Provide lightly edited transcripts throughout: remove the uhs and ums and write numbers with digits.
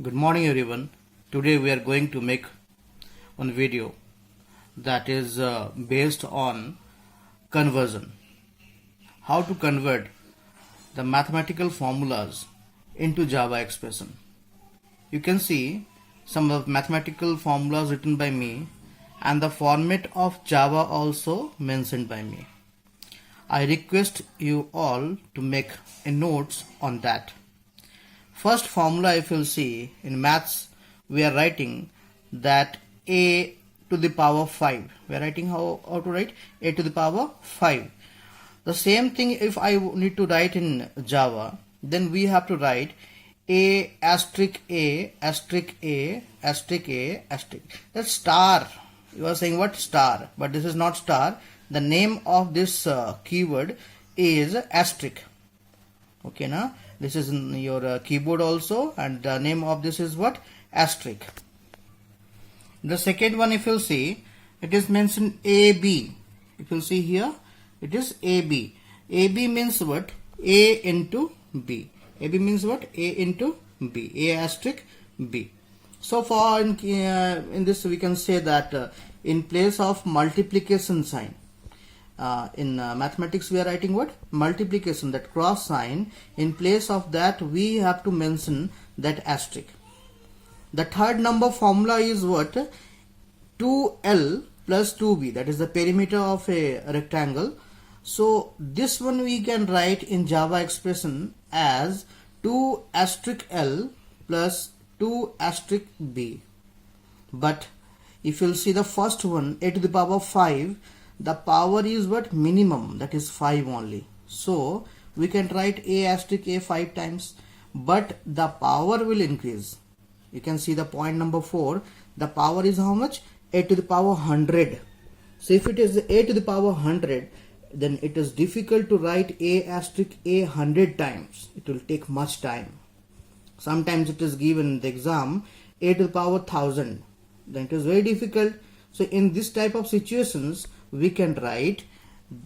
Good morning everyone. Today we are going to make one video that is based on conversion. How to convert the mathematical formulas into Java expression. You can see some of mathematical formulas written by me and the format of Java also mentioned by me. I request you all to make a notes on that. First formula, if you'll see in maths, we are writing that a to the power 5. We are writing how to write a to the power 5. The same thing if I need to write in Java, then we have to write a asterisk a asterisk a asterisk a asterisk. That's star. You are saying what? Star. But this is not star. The name of this keyword is asterisk. Okay, now this is in your keyboard also, and the name of this is what? Asterisk. The second one, if you see, it is mentioned AB. If you see here, it is AB. AB means what? A into B. AB means what? A into B. A asterisk B. So far in this we can say that in place of multiplication sign, in mathematics we are writing what? Multiplication, that cross sign. In place of that we have to mention that asterisk. The third number formula is what? 2L plus 2B, that is the perimeter of a rectangle. So this one we can write in Java expression as 2 asterisk L plus 2 asterisk B. But if you'll see the first one, a to the power 5, the power is what? Minimum, that is 5 only. So we can write a asterisk a 5 times, but the power will increase. You can see the point number 4. The power is how much? A to the power 100. So if it is a to the power 100, then it is difficult to write a asterisk a 100 times. It will take much time. Sometimes it is given in the exam a to the power 1000. Then it is very difficult. So in this type of situations, we can write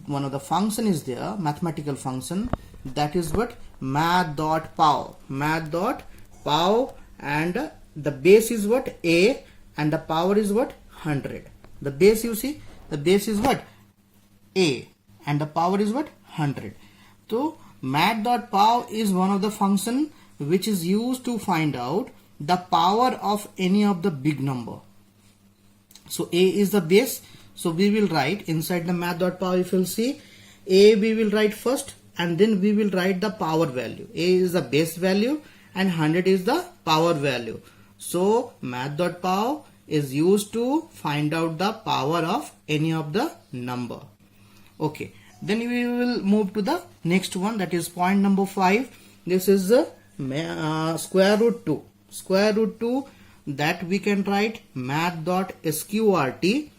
one of the function is there, mathematical function, that is what? Math.pow. Math.pow, and the base is what? A, and the power is what? 100. The base, you see, the base is what? A, and the power is what? 100. So math.pow is one of the function which is used to find out the power of any of the big number. So A is the base. So we will write inside the math.pow, if you'll see, A we will write first, and then we will write the power value. A is the base value and 100 is the power value. So math.pow is used to find out the power of any of the number. Okay, then we will move to the next one, that is point number 5. This is square root 2. Square root 2, that we can write math.sqrt2.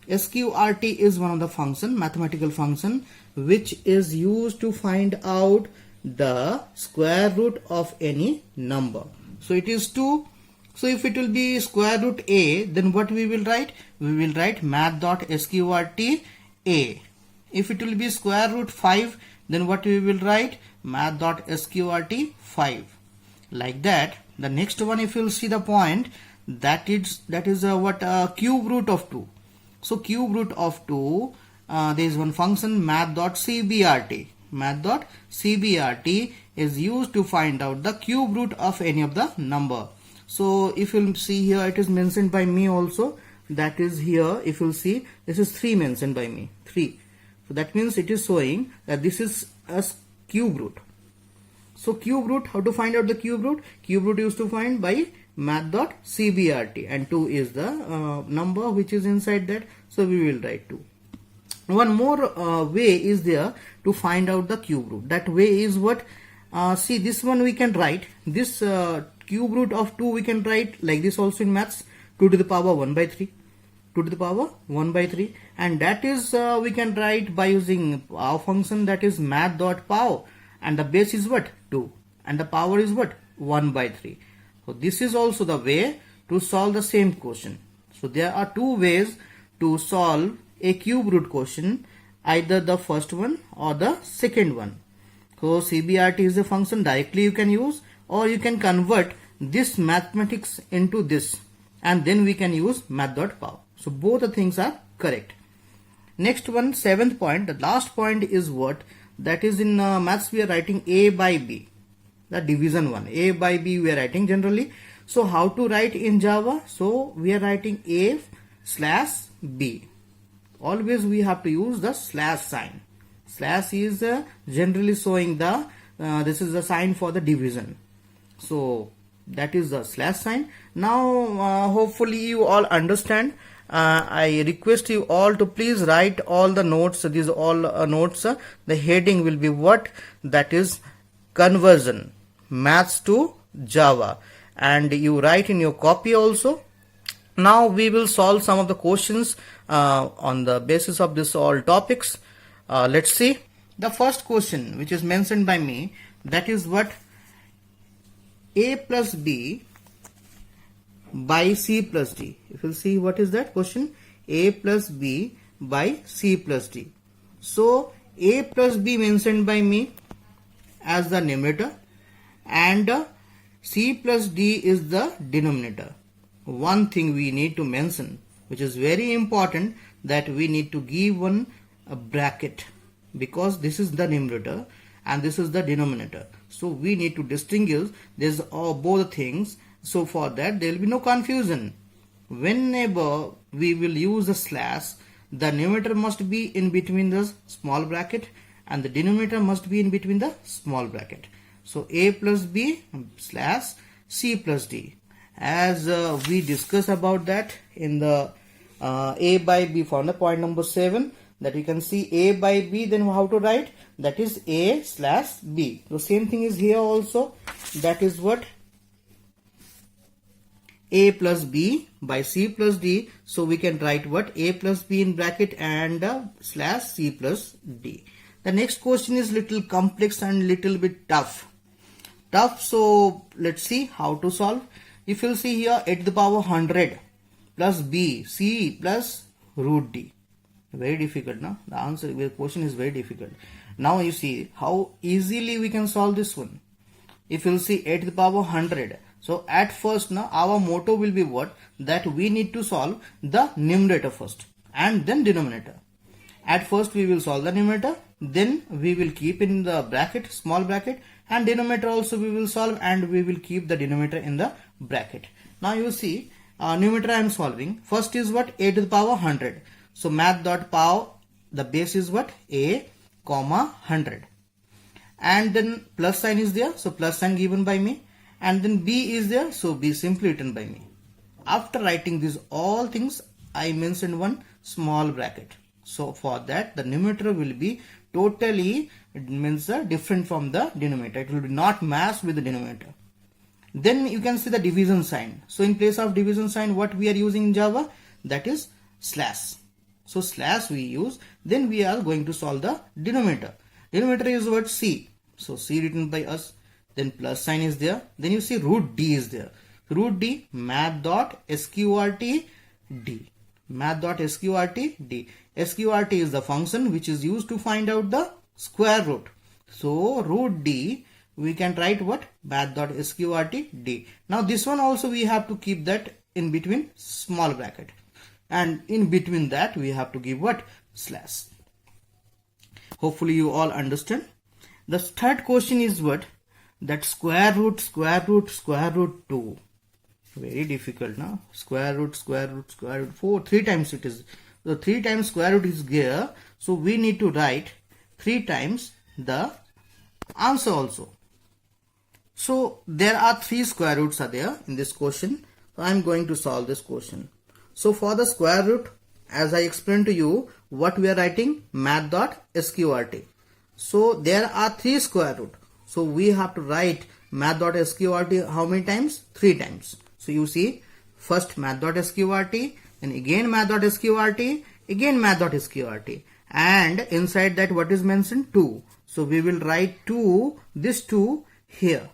SQRT is one of the function, mathematical function, which is used to find out the square root of any number. So it is 2. So if it will be square root a, then what we will write? We will write math.sqrt a. If it will be square root 5, then what we will write? Math.sqrt 5. Like that. The next one, if you will see the point, that is what? Cube root of 2. So cube root of 2, there is one function math.cbrt. Math.cbrt is used to find out the cube root of any of the number. So if you'll see here, it is mentioned by me also. That is here, if you'll see, this is 3 mentioned by me. 3. So that means it is showing that this is a cube root. So cube root, how to find out the cube root? Cube root used to find by math.cbrt, and 2 is the number which is inside that. So we will write 2. One more way is there to find out the cube root. That way is what? See, this one we can write. This cube root of 2 we can write like this also in maths. 2 to the power 1 by 3. 2 to the power 1 by 3. And that is we can write by using our function, that is math.pow. And the base is what? 2. And the power is what? 1 by 3. So this is also the way to solve the same question. So there are 2 ways to solve a cube root question, either the first one or the second one. So CBRT is a function directly you can use, or you can convert this mathematics into this, and then we can use math.pow. So both the things are correct. Next one, seventh point, the last point is what? That is in maths we are writing A by B, the division one. A by B we are writing generally. So how to write in Java? So we are writing A slash B. Always we have to use the slash sign. Slash is generally showing the, this is the sign for the division. So that is the slash sign. Now hopefully you all understand. I request you all to please write all the notes. These all notes. The heading will be what? That is conversion, maths to Java, and you write in your copy also. Now we will solve some of the questions on the basis of this all topics. Let's see. The first question which is mentioned by me, that is what? A plus B by C plus D. If you see, what is that question? A plus B by C plus D. So A plus B mentioned by me as the numerator, and C plus D is the denominator. One thing we need to mention, which is very important, that we need to give one a bracket, because this is the numerator and this is the denominator. So we need to distinguish this both things. So for that there will be no confusion. Whenever we will use a slash, the numerator must be in between the small bracket and the denominator must be in between the small bracket. So A plus B slash C plus D. As we discussed about that in the A by B formula, point number 7, that you can see A by B, then how to write? That is A slash B. So same thing is here also. That is what? A plus B by C plus D. So we can write what? A plus B in bracket and slash C plus D. The next question is little complex and little bit tough. So let's see how to solve. If you'll see here, a to the power 100 plus B, C plus root D. Very difficult, no? The answer, the question is very difficult. Now you see how easily we can solve this one. If you'll see a to the power 100. So at first, now our motto will be what? That we need to solve the numerator first and then denominator. At first we will solve the numerator, then we will keep in the bracket, small bracket, and denominator also we will solve, and we will keep the denominator in the bracket. Now you see, numerator I am solving. First is what? A to the power 100. So math.pow, the base is what? A comma 100. And then plus sign is there. So plus sign given by me. And then B is there. So B simply written by me. After writing these all things, I mentioned one small bracket. So for that, the numerator will be totally, it means different from the denominator. It will be not matched with the denominator. Then you can see the division sign. So in place of division sign, what we are using in Java? That is slash. So slash we use. Then we are going to solve the denominator. Denominator is what? C. So C written by us. Then plus sign is there. Then you see root D is there. Root D, math.sqrt D. Math.sqrt D. Sqrt is the function which is used to find out the square root. So root D, we can write what? Math.sqrt D. Now this one also we have to keep that in between small bracket. And in between that we have to give what? Slash. Hopefully you all understand. The third question is what? That square root 2. Very difficult now. Square root 4. 3 times it is. So 3 times square root is here. So we need to write 3 times the answer also. So there are 3 square roots are there in this question. So I am going to solve this question. So for the square root, as I explained to you, what we are writing? Math.sqrt. So there are 3 square root. So we have to write math.sqrt how many times? 3 times. So you see, first math.sqrt, then again math.sqrt, again math.sqrt, and inside that what is mentioned? 2. So we will write 2, this 2 here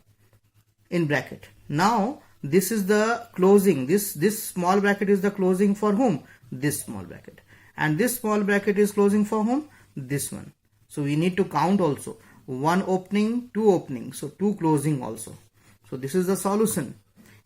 in bracket. Now this is the closing. This small bracket is the closing for whom? This small bracket. And this small bracket is closing for whom? This one. So we need to count also. 1 opening, 2 opening. So 2 closing also. So this is the solution.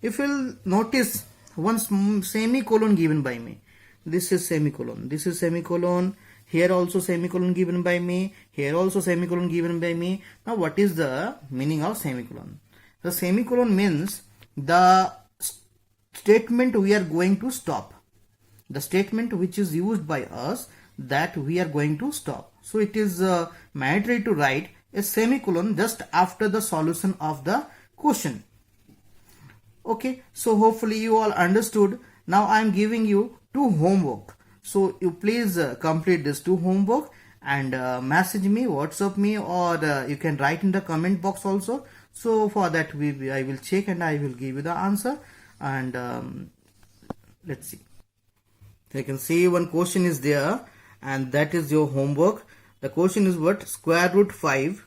if you'll notice one semicolon given by me, this is semicolon, this is semicolon, here also semicolon given by me, here also semicolon given by me. Now what is the meaning of semicolon? The semicolon means the statement we are going to stop, the statement which is used by us that we are going to stop. So it is mandatory to write a semicolon just after the solution of the question. Okay, so hopefully you all understood. Now I am giving you 2 homework. So you please complete this 2 homework and message me, WhatsApp me, or you can write in the comment box also. So for that I will check and I will give you the answer. And let's see. You can see one question is there, and that is your homework. The question is what? Square root 5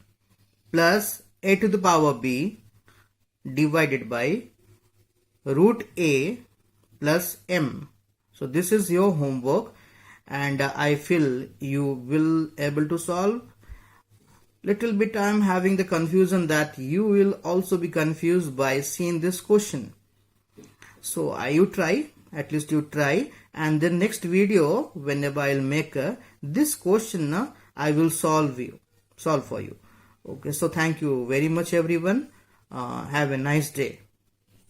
plus a to the power b divided by root a plus m. So this is your homework, and I feel you will able to solve. Little bit I am having the confusion that you will also be confused by seeing this question. So you try, at least you try, and then next video whenever I'll make this question, I will solve for you. Okay, so thank you very much everyone. Have a nice day.